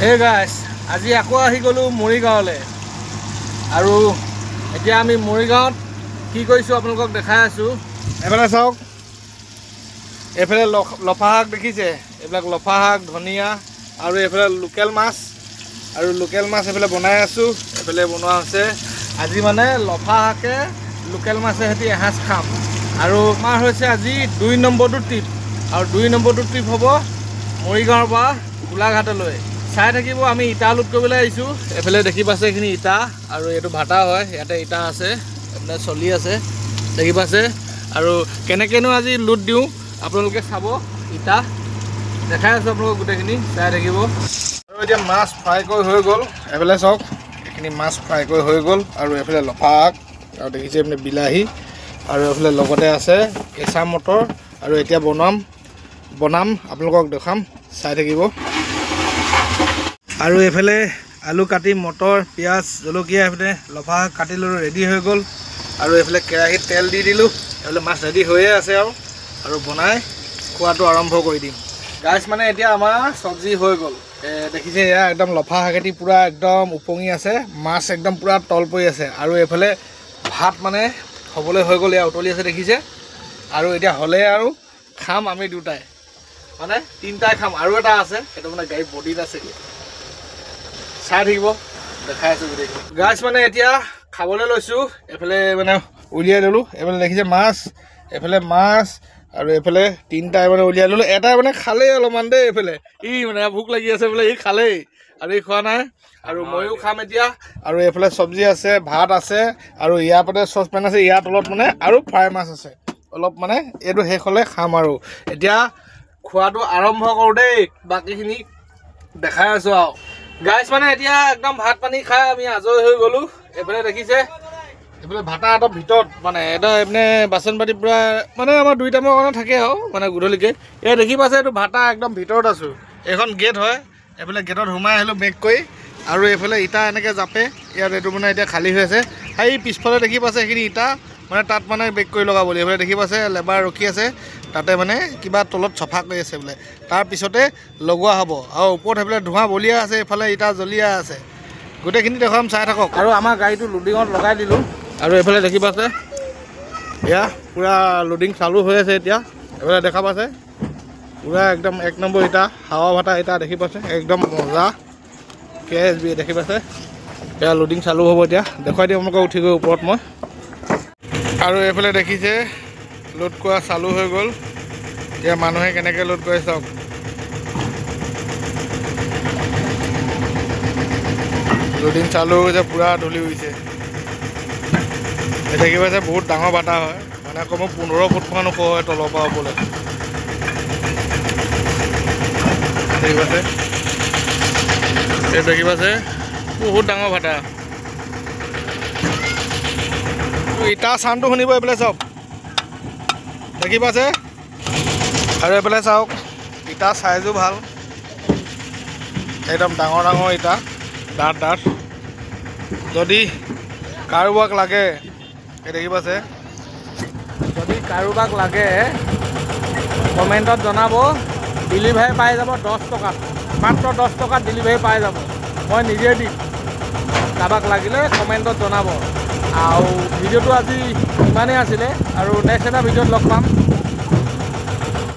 হে গাইছ, আজি আকৌ আহি গ'লোঁ মৰিগাঁৱলৈ আৰু এতিয়া আমি মৰিগাঁৱত কি কৰিছোঁ আপোনালোকক দেখাই আছোঁ। এইফালে চাওক, এইফালে লফা শাক দেখিছে, এইবিলাক লফা শাক, ধনিয়া আৰু এইফালে লোকেল মাছ এইফালে বনাই আছোঁ। এইফালে বনোৱা হৈছে আজি মানে লফা শাকে লোকেল মাছে সৈতে এসাঁজ খাম। আৰু আমাৰ হৈছে আজি 2 নম্বৰটো ট্ৰিপ, আৰু 2 নম্বৰটো ট্ৰিপ হ'ব মৰিগাঁৱৰ পৰা গোলাঘাটলৈ। চাই থাকিব, আমি ইটা লোড কৰিবলৈ আহিছোঁ। এইফালে দেখি পাইছে এইখিনি ইটা, আৰু এইটো ভাটা হয়, ইয়াতে ইটা আছে, এইফালে চলি আছে দেখি পাইছে। আৰু কেনেকৈনো আজি লোড দিওঁ আপোনালোকে চাব, ইটা দেখাই আছোঁ আপোনালোকক, গোটেইখিনি চাই থাকিব। আৰু এতিয়া মাছ ফ্ৰাই কৰি হৈ গ'ল, এইফালে চাওক এইখিনি মাছ ফ্ৰাই কৰি হৈ গ'ল। আৰু এইফালে লফা শাক, আৰু দেখিছে এইপিনে বিলাহী, আৰু এইফালে লগতে আছে কেঁচা মটৰ। আৰু এতিয়া বনাম আপোনালোকক দেখাম, চাই থাকিব। আৰু এইফালে আলু কাটি, মটৰ, পিঁয়াজ, জলকীয়া, এইফালে লফা শাক কাটি ল'লোঁ, ৰেডি হৈ গ'ল। আৰু এইফালে কেৰাহীত তেল দি দিলোঁ, এইফালে মাছ ৰেডি হৈয়ে আছে আৰু বনাই খোৱাটো আৰম্ভ কৰি দিম। গাইছ মানে এতিয়া আমাৰ চব্জি হৈ গ'ল, দেখিছে এয়া একদম লফা শাকেদি পূৰা একদম উপঙি আছে, মাছ একদম পূৰা তল পৰি আছে। আৰু এইফালে ভাত মানে হ'বলৈ হৈ গ'ল, এয়া উতলি আছে দেখিছে। আৰু এতিয়া হ'লে আৰু খাম আমি দুটাই, মানে তিনিটাই খাম, আৰু এটা আছে সেইটো মানে গাড়ী বডিত আছে, চাই থাকিব, দেখাই আছোঁ গোটেইখিনি। গাইছ মানে এতিয়া খাবলৈ লৈছোঁ, এইফালে মানে উলিয়াই ল'লোঁ, এইফালে দেখিছে মাছ, এইফালে মাছ, আৰু এইফালে তিনিটাই মানে উলিয়াই ল'লোঁ। এটাই মানে খালেই অলপমান দেই, এইফালে মানে ভোক লাগি আছে বোলে, খালেই, আৰু খোৱা নাই। আৰু ময়ো খাম এতিয়া। আৰু এইফালে চব্জি আছে, ভাত আছে, আৰু ইয়াৰ পৰা চচপেন আছে, ইয়াৰ তলত মানে আৰু ফ্ৰাই মাছ আছে অলপ, মানে এইটো শেষ হ'লে খাম। আৰু এতিয়া খোৱাটো আৰম্ভ কৰোঁ দেই, বাকীখিনি দেখাই আছোঁ আৰু। গাইছ মানে এতিয়া একদম ভাত পানী খাই আমি আজৰি হৈ গ'লোঁ। এইফালে দেখিছে, এইফালে ভাটা এটাৰ ভিতৰত মানে এটা এইপিনে বাচন পাতি পূৰা মানে আমাৰ 2 টাইমৰ কাৰণে থাকে আৰু মানে গধূলিকৈ। এয়া দেখি পাইছে, এইটো ভাটা একদম ভিতৰত আছোঁ, এইখন গেট হয়। এইফালে গেটত সোমাই আহিলোঁ বেক কৰি, আৰু এইফালে ইটা এনেকৈ জাপে, ইয়াত এইটো মানে এতিয়া খালী হৈ আছে। সেই পিছফালে দেখি পাইছে সেইখিনি ইটা, মানে তাত মানে বেক কৰি লগাব বুলি। এইফালে দেখি পাইছে লেবাৰ ৰখি আছে, তাতে মানে কিবা তলত চফা কৰি আছে বোলে, তাৰপিছতে লগোৱা হ'ব। আৰু ওপৰত সেইফালে ধোঁৱা বলিয়া আছে, এইফালে ইটা জ্বলিয়া আছে, গোটেইখিনি দেখুৱাম, চাই থাকক। আৰু আমাৰ গাড়ীটো লোডিঙত লগাই দিলোঁ, আৰু এইফালে দেখি পাইছে এয়া পূৰা লোডিং চালু হৈ আছে এতিয়া। এইফালে দেখা পাইছে পূৰা একদম 1 নম্বৰ ইটা, হাৱা ভাটা ইটা দেখি পাইছে, একদম মজা KSB দেখি পাইছে। এয়া লোডিং চালু হ'ব এতিয়া, দেখুৱাই দিম আপোনালোকক উঠি গৈ ওপৰত মই। আৰু এইফালে দেখিছে লোড কৰা চালু হৈ গ'ল, এতিয়া মানুহে কেনেকৈ লোড কৰে চাওক। লোডিং চালু হৈছে, পূৰা ধূলি উৰিছে, দেখি পাইছে বহুত ডাঙৰ ভাটা হয়, মানে কমেও 15 ফুটমান ওখ হয় তলৰ পৰা ওপৰলৈ, দেখি পাইছে। এই দেখি পাইছে বহুত ডাঙৰ ভাটা, ইটা চাউণ্ডটো শুনিব এইফালে চাওক, দেখি পাইছে। আৰু এইফালে চাওক ইটা চাইজো ভাল, একদম ডাঙৰ ডাঙৰ ইটা, ডাঠ। যদি কাৰোবাক লাগে, এই দেখি পাইছে, যদি কাৰোবাক লাগে কমেণ্টত জনাব, ডেলিভাৰী পাই যাব 10 টকাত, মাত্ৰ 10 টকাত ডেলিভাৰী পাই যাব, মই নিজে দিম। কাৰোবাক লাগিলে কমেণ্টত জনাব। আৰু ভিডিঅ'টো আজি ইমানেই আছিলে, আৰু নেক্সট এটা ভিডিঅ'ত লগ পাম।